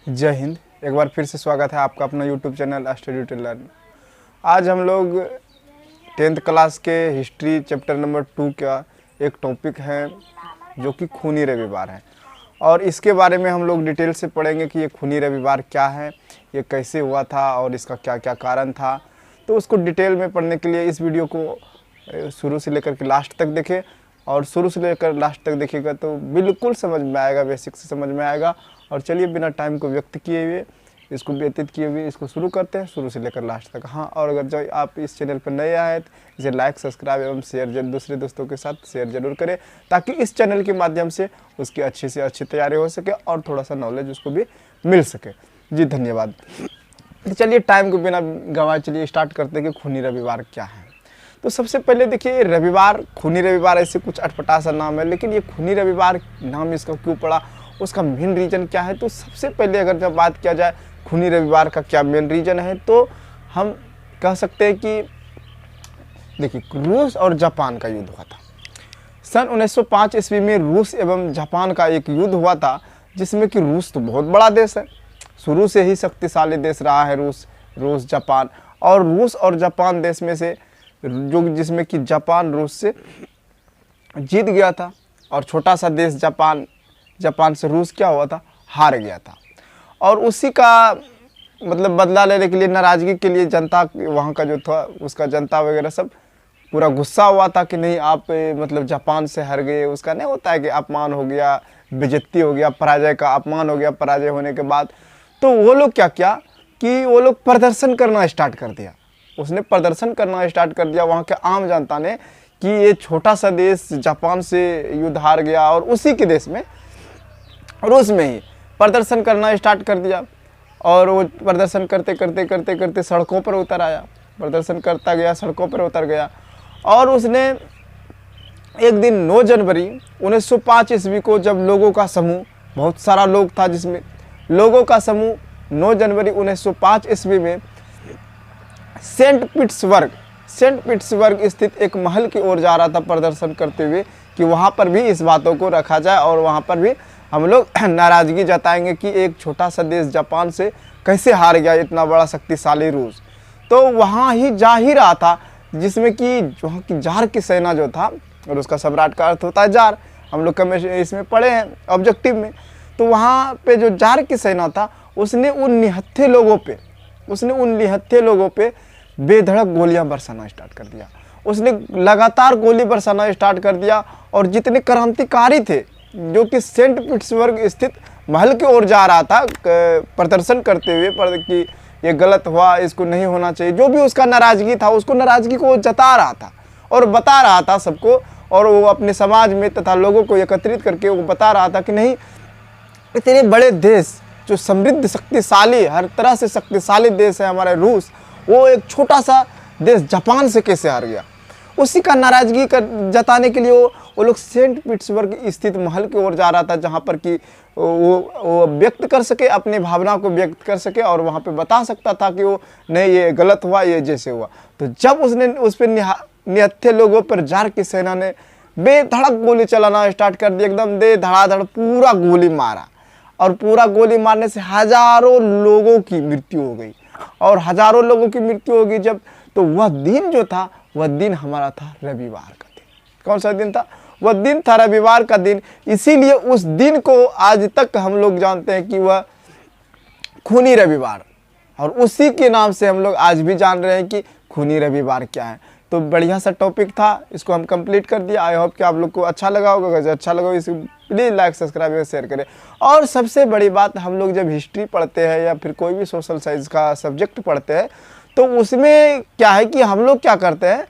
जय हिंद। एक बार फिर से स्वागत है आपका अपना YouTube channel study to learn. आज हम लोग 10th क्लास के हिस्ट्री चैप्टर नंबर 2 का एक टॉपिक है जो कि खूनी रविवार है, और इसके बारे में हम लोग डिटेल से पढ़ेंगे कि ये खूनी रविवार क्या है, ये कैसे हुआ था और इसका क्या क्या कारण था। तो उसको डिटेल में पढ़ने के लिए इस वीडियो को शुरू से लेकर के लास्ट तक देखें, और शुरू से लेकर लास्ट तक देखिएगा तो बिल्कुल समझ में आएगा, बेसिक से समझ में आएगा। और चलिए बिना टाइम को व्यक्त किए हुए, इसको व्यतीत किए हुए इसको शुरू करते हैं शुरू से लेकर लास्ट तक। हाँ, और अगर जो आप इस चैनल पर नए आए तो इसे लाइक, सब्सक्राइब एवं शेयर दूसरे दोस्तों के साथ शेयर जरूर करें, ताकि इस चैनल के माध्यम से उसकी अच्छी से अच्छी तैयारी हो सके और थोड़ा सा नॉलेज उसको भी मिल सके। जी धन्यवाद। तो चलिए टाइम को बिना गंवाए चलिए स्टार्ट करते हैं कि खूनी रविवार क्या है। तो सबसे पहले देखिए, रविवार, खूनी रविवार ऐसे कुछ अटपटा सा नाम है, लेकिन ये खूनी रविवार नाम इसका क्यों पड़ा, उसका मेन रीज़न क्या है। तो सबसे पहले अगर जब बात किया जाए खूनी रविवार का क्या मेन रीज़न है, तो हम कह सकते हैं कि देखिए, रूस और जापान का युद्ध हुआ था सन 1905 ईस्वी में। रूस एवं जापान का एक युद्ध हुआ था, जिसमें कि रूस तो बहुत बड़ा देश है, शुरू से ही शक्तिशाली देश रहा है रूस जापान। और रूस और जापान देश में से जिसमें कि जापान रूस से जीत गया था, और छोटा सा देश जापान से रूस क्या हुआ था, हार गया था। और उसी का मतलब बदला लेने के लिए, नाराज़गी के लिए जनता वहाँ का जो था उसका जनता वगैरह सब पूरा गुस्सा हुआ था कि नहीं, आप मतलब जापान से हार गए। उसका नहीं होता है कि अपमान हो गया, बेइज्जती हो गया, पराजय का अपमान हो गया पराजय होने के बाद। तो वो लोग क्या किया कि वो लोग प्रदर्शन करना स्टार्ट कर दिया। उसने प्रदर्शन करना स्टार्ट कर दिया वहाँ के आम जनता ने कि ये छोटा सा देश जापान से युद्ध हार गया, और उसी के देश में रूस में ही प्रदर्शन करना स्टार्ट कर दिया। और वो प्रदर्शन करते सड़कों पर उतर आया, प्रदर्शन करता गया, सड़कों पर उतर गया। और उसने एक दिन 9 जनवरी 1905 ईस्वी को, जब लोगों का समूह, बहुत सारा लोग था जिसमें लोगों का समूह 9 जनवरी 1905 ईस्वी में सेंट पीटर्सबर्ग स्थित एक महल की ओर जा रहा था प्रदर्शन करते हुए, कि वहाँ पर भी इस बातों को रखा जाए और वहाँ पर भी हम लोग नाराज़गी जताएंगे कि एक छोटा सा देश जापान से कैसे हार गया इतना बड़ा शक्तिशाली रूस। तो वहाँ ही जा ही रहा था, जिसमें कि वहाँ की जार की सेना जो था, और उसका सम्राट का अर्थ होता है जार, हम लोग कम इसमें पढ़े हैं ऑब्जेक्टिव में। तो वहाँ पे जो जार की सेना था, उसने उन निहत्थे लोगों पे बेधड़क गोलियां बरसाना स्टार्ट कर दिया। उसने लगातार गोली बरसाना स्टार्ट कर दिया, और जितने क्रांतिकारी थे जो कि सेंट पीटर्सबर्ग स्थित महल की ओर जा रहा था प्रदर्शन करते हुए पर कि ये गलत हुआ, इसको नहीं होना चाहिए, जो भी उसका नाराज़गी था, उसको नाराज़गी को जता रहा था और बता रहा था सबको। और वो अपने समाज में तथा लोगों को एकत्रित करके वो बता रहा था कि नहीं, इतने बड़े देश जो समृद्ध शक्तिशाली, हर तरह से शक्तिशाली देश है हमारा रूस, वो एक छोटा सा देश जापान से कैसे हार गया। उसी का नाराज़गी जताने के लिए वो लोग सेंट पीटर्सबर्ग स्थित महल की ओर जा रहा था, जहाँ पर कि वो व्यक्त कर सके, अपनी भावना को व्यक्त कर सके, और वहाँ पे बता सकता था कि वो नहीं, ये गलत हुआ, ये जैसे हुआ। तो जब उसने उस पर निहत्थे लोगों पर जार की सेना ने बेधड़क गोली चलाना स्टार्ट कर दी, एकदम दे धड़ाधड़ पूरा गोली मारा, और पूरा गोली मारने से हजारों लोगों की मृत्यु हो गई, और हजारों लोगों की मृत्यु होगी जब। तो वह दिन जो था, वह दिन हमारा था रविवार का दिन। कौन सा दिन था? वह दिन था रविवार का दिन। इसीलिए उस दिन को आज तक हम लोग जानते हैं कि वह खूनी रविवार, और उसी के नाम से हम लोग आज भी जान रहे हैं कि खूनी रविवार क्या है। तो बढ़िया सा टॉपिक था, इसको हम कंप्लीट कर दिया। आई होप कि आप लोग को अच्छा लगा होगा। अगर अच्छा लगा इसे प्लीज़ लाइक, सब्सक्राइब और शेयर करें। और सबसे बड़ी बात, हम लोग जब हिस्ट्री पढ़ते हैं या फिर कोई भी सोशल साइंस का सब्जेक्ट पढ़ते हैं, तो उसमें क्या है कि हम लोग क्या करते हैं,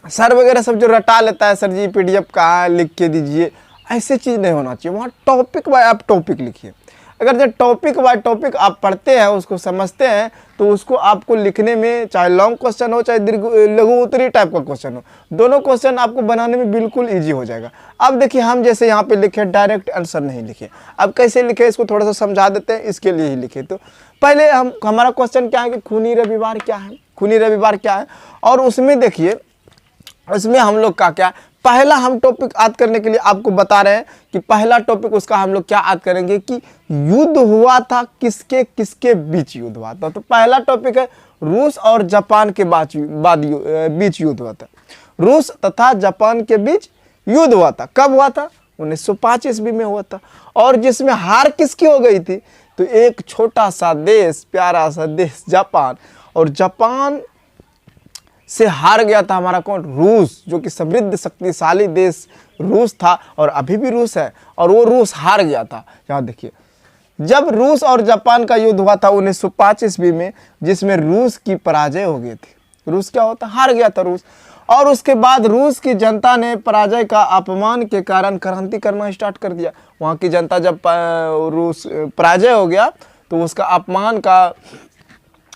सर वगैरह सब जो रटा लेता है, सर जी PDF कहाँ है, लिख के दीजिए, ऐसे चीज़ नहीं होना चाहिए। वहाँ टॉपिक बाय आप टॉपिक लिखिए। अगर जब टॉपिक बाय टॉपिक आप पढ़ते हैं, उसको समझते हैं, तो उसको आपको लिखने में, चाहे लॉन्ग क्वेश्चन हो, चाहे दीर्घ लघु उत्तरीय टाइप का क्वेश्चन हो, दोनों क्वेश्चन आपको बनाने में बिल्कुल ईजी हो जाएगा। अब देखिए, हम जैसे यहाँ पे लिखे, डायरेक्ट आंसर नहीं लिखे। अब कैसे लिखे, इसको थोड़ा सा समझा देते हैं, इसके लिए ही लिखे। तो पहले हमारा क्वेश्चन क्या है कि खूनी रविवार क्या है, और उसमें देखिए, उसमें हम लोग का क्या पहला हम टॉपिक याद करने के लिए आपको बता रहे हैं कि पहला टॉपिक उसका हम लोग क्या याद करेंगे कि युद्ध हुआ था, किसके किसके बीच युद्ध हुआ था। तो पहला टॉपिक है रूस और जापान के बीच युद्ध हुआ था। रूस तथा जापान के बीच युद्ध हुआ था। कब हुआ था? 1905 ईस्वी में हुआ था। और जिसमें हार किसकी हो गई थी? तो एक छोटा सा देश, प्यारा सा देश जापान, और जापान से हार गया था हमारा कौन? रूस, जो कि समृद्ध शक्तिशाली देश रूस था और अभी भी रूस है, और वो रूस हार गया था। यहाँ देखिए, जब रूस और जापान का युद्ध हुआ था 1905 ईस्वी में, जिसमें रूस की पराजय हो गई थी। रूस क्या होता? हार गया था रूस। और उसके बाद रूस की जनता ने पराजय का अपमान के कारण क्रांति करना स्टार्ट कर दिया। वहाँ की जनता जब रूस पराजय हो गया तो उसका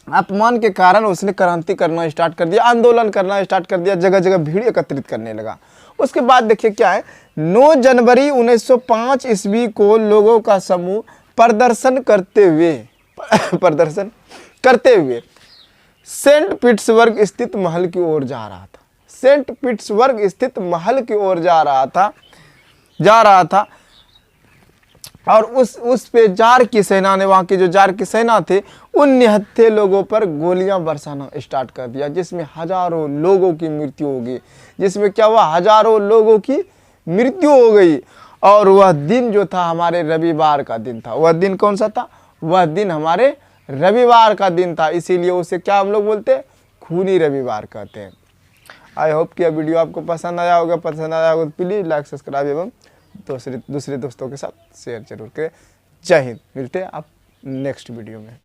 अपमान के कारण उसने क्रांति करना स्टार्ट कर दिया, आंदोलन करना स्टार्ट कर दिया, जगह जगह भीड़ एकत्रित करने लगा। उसके बाद देखिए क्या है, 9 जनवरी 1905 ईस्वी को लोगों का समूह प्रदर्शन करते हुए सेंट पीटर्सबर्ग स्थित महल की ओर जा रहा था। सेंट पीटर्सबर्ग स्थित महल की ओर जा रहा था और उस पे जार की सेना ने, वहाँ की जो जार की सेना थी, उन निहत्थे लोगों पर गोलियां बरसाना स्टार्ट कर दिया, जिसमें हजारों लोगों की मृत्यु हो गई। जिसमें क्या हुआ? हजारों लोगों की मृत्यु हो गई। और वह दिन जो था हमारे रविवार का दिन था। वह दिन कौन सा था? वह दिन हमारे रविवार का दिन था। इसीलिए उसे क्या हम लोग बोलते हैं? खूनी रविवार कहते हैं। आई होप कि यह वीडियो आपको पसंद आया होगा। तो प्लीज़ लाइक, सब्सक्राइब एवं दूसरे दोस्तों के साथ शेयर जरूर करें। जय हिंद। मिलते हैं आप नेक्स्ट वीडियो में।